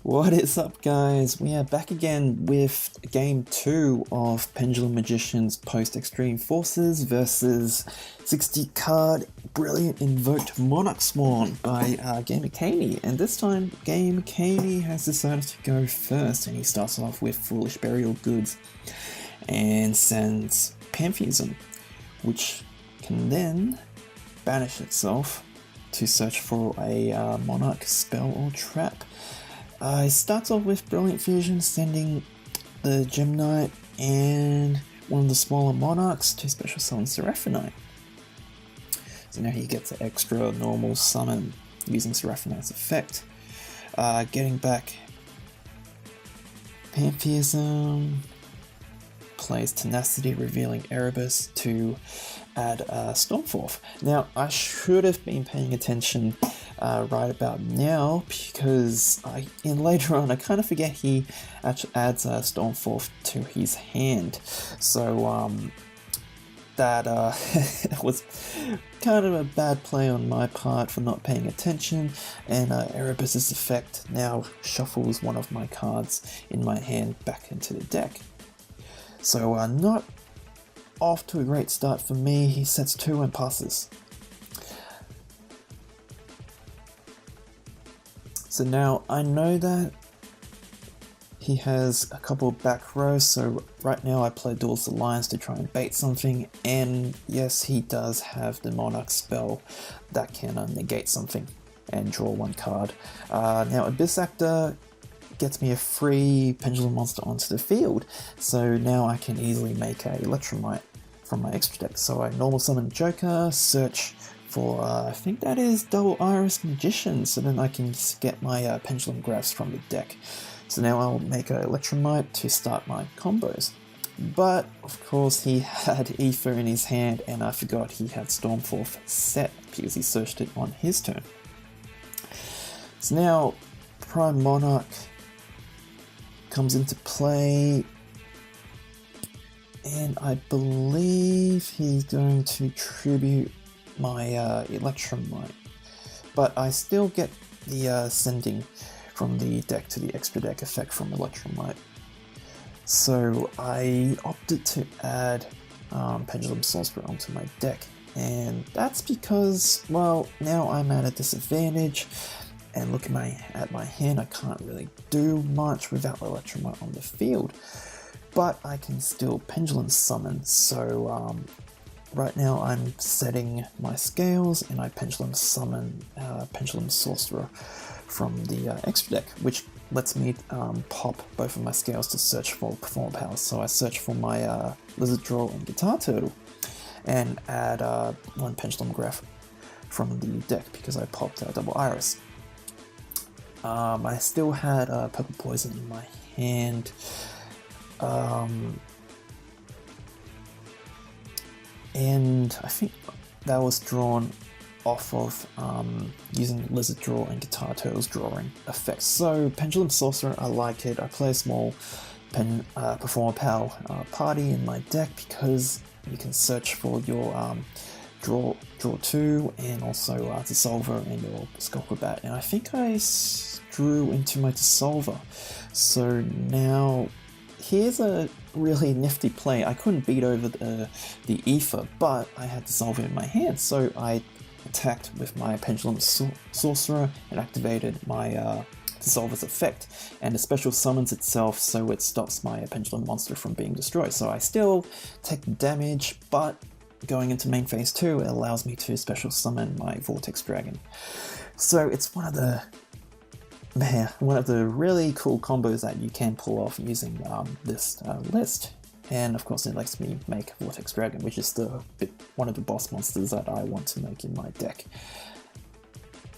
What is up, guys? We are back again with game 2 of Pendulum Magicians Post-Extreme Forces versus 60 card Brilliant Invoked Monarchsworn by GamerCainey. And this time, GamerCainey has decided to go first, and he starts off with Foolish Burial Goods and sends Pantheism, which can then banish itself to search for a Monarch spell or trap. It starts off with Brilliant Fusion, sending the Gem Knight and one of the smaller Monarchs to special summon Seraphonite. So now he gets an extra normal summon using Seraphonite's effect. Getting back Pantheism, plays Tenacity, revealing Erebus to add Stormforth. Now, I should have been paying attention right about now, because later on I kind of forget he actually adds Stormforth to his hand. So that was kind of a bad play on my part for not paying attention, and Erebus's effect now shuffles one of my cards in my hand back into the deck. So not off to a great start for me. He sets 2 and passes. So now I know that he has a couple of back rows, so right now I play Duel's Alliance to try and bait something, and yes, he does have the Monarch spell that can negate something and draw 1 card. Now Abyss Actor gets me a free Pendulum monster onto the field, so now I can easily make a Electromite from my extra deck. So I normal summon Joker, search for, I think that is Double Iris Magicians, so then I can get my Pendulum Graphs from the deck. So now I'll make a Electromite to start my combos. But, of course, he had Ether in his hand, and I forgot he had Stormforth set, because he searched it on his turn. So now, Prime Monarch comes into play, and I believe he's going to tribute my Electromite, but I still get the sending from the deck to the extra deck effect from Electromite. So I opted to add Pendulum Sorcerer onto my deck, and that's because, well, now I'm at a disadvantage. And look at my hand, I can't really do much without Electromite on the field, but I can still Pendulum Summon. So right now I'm setting my scales, and I Pendulum Summon Pendulum Sorcerer from the extra deck, which lets me pop both of my scales to search for Performer Powers. So I search for my Lizard Draw and Guitar Turtle, and add 1 Pendulum Graph from the deck because I popped Double Iris. I still had Purple Poison in my hand, and I think that was drawn off of using Lizard Draw and Guitar Turtle's drawing effects. So Pendulum Sorcerer, I like it. I play a small Performer Pal party in my deck because you can search for your draw 2 and also Dissolver and your Skullcrobat, and I think I drew into my Dissolver. So now here's a really nifty play. I couldn't beat over the Ether, but I had Dissolver in my hand, so I attacked with my Pendulum Sorcerer and activated my Dissolver's effect, and the special summons itself so it stops my Pendulum monster from being destroyed. So I still take the damage, but going into main phase 2, it allows me to special summon my Vortex Dragon. So it's one of the really cool combos that you can pull off using this list. And of course it lets me make Vortex Dragon, which is one of the boss monsters that I want to make in my deck.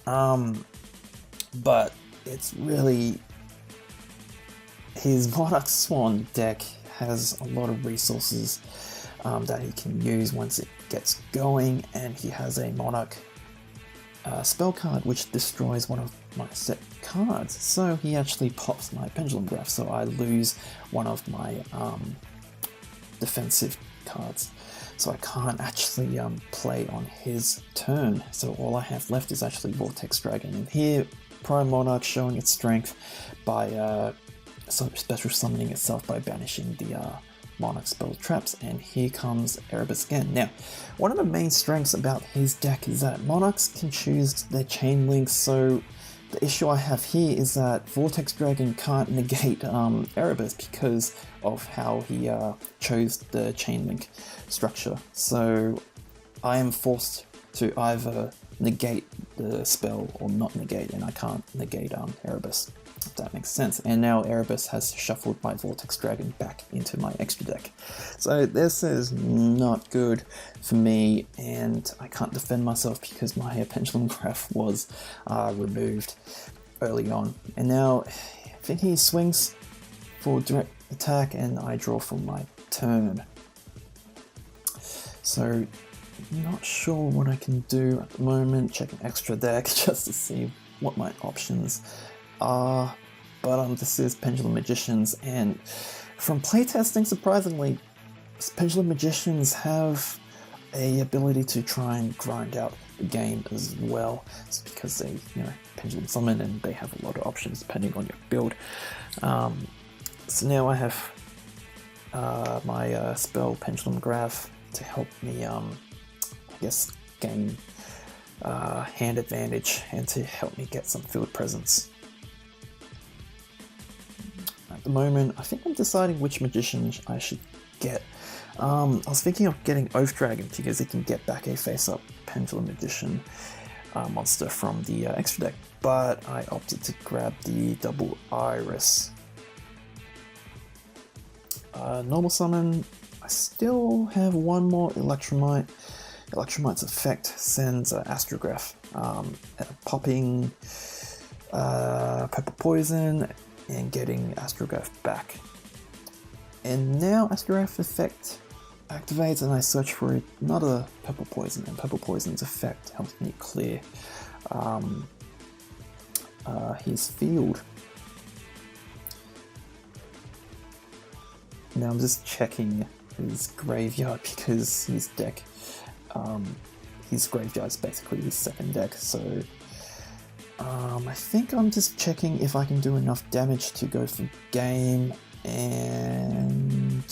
But it's really, his Monarchsworn deck has a lot of resources that he can use once it gets going, and he has a Monarch spell card which destroys one of my set cards, so he actually pops my Pendulum Graph, so I lose one of my defensive cards, so I can't actually play on his turn. So all I have left is actually Vortex Dragon, and here Prime Monarch showing its strength by special summoning itself by banishing the Monarch spell traps, and here comes Erebus again. Now, one of the main strengths about his deck is that Monarchs can choose their chain links, so the issue I have here is that Vortex Dragon can't negate Erebus because of how he chose the chain link structure. So I am forced to either negate the spell or not negate, and I can't negate Erebus, if that makes sense. And now Erebus has shuffled my Vortex Dragon back into my extra deck. So this is not good for me, and I can't defend myself because my Pendulum Graph was removed early on. And now I think he swings for direct attack and I draw for my turn. So not sure what I can do at the moment. Check an extra deck just to see what my options are. But this is Pendulum Magicians, and from playtesting, surprisingly, Pendulum Magicians have a ability to try and grind out the game as well. It's because they, pendulum summon, and they have a lot of options depending on your build. So now I have my spell Pendulum Graph to help me, I guess, gain hand advantage and to help me get some field presence. At the moment, I think I'm deciding which magician I should get. I was thinking of getting Oath Dragon because it can get back a face-up Pendulum Magician monster from the extra deck, but I opted to grab the Double Iris. Normal summon, I still have one more Electromite. Electromite's effect sends Astrograph, popping Purple Poison and getting Astrograph back. And now Astrograph effect activates and I search for another Purple Poison, and Purple Poison's effect helps me clear his field. Now I'm just checking his graveyard because his deck, his graveyard is basically his second deck, so I think I'm just checking if I can do enough damage to go for game, and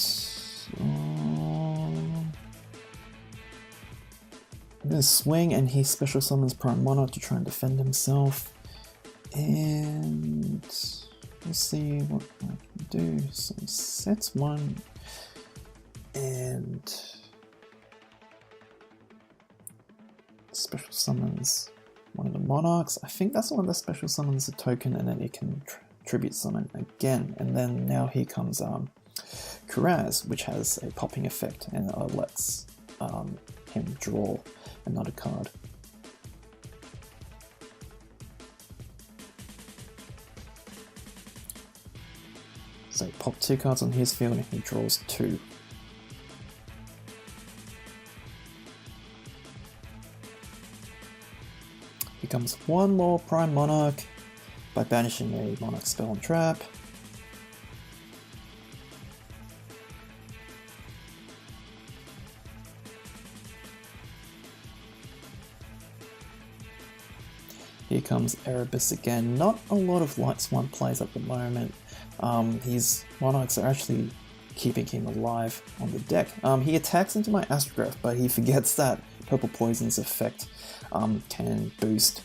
I'm going to swing, and he special summons Prime Monarch to try and defend himself, and let's see what I can do. So he sets one, and special summons one of the Monarchs. I think that's the one that special summons a token, and then he can tribute summon again. And then now here comes Kuraz, which has a popping effect and lets him draw another card. So he popped 2 cards on his field and he draws 2. Becomes one more Prime Monarch by banishing a Monarch spell and trap. Here comes Erebus again. Not a lot of Light Swan plays at the moment. His Monarchs are actually keeping him alive on the deck. He attacks into my Astrograph, but he forgets that Purple Poison's effect can boost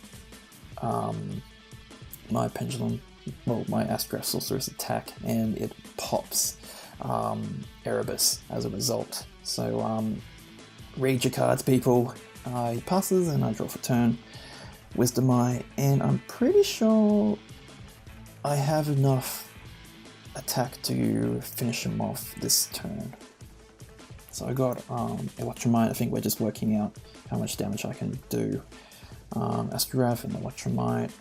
my Pendulum, well, my Astrograph Sorcerer's attack, and it pops Erebus as a result. So read your cards, people. He passes and I draw for turn. Wisdom Eye, and I'm pretty sure I have enough attack to finish him off this turn. So I got Electromite. I think we're just working out how much damage I can do. Astrograph and Electromite.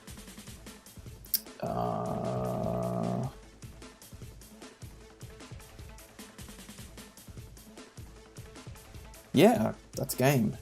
Yeah, that's game.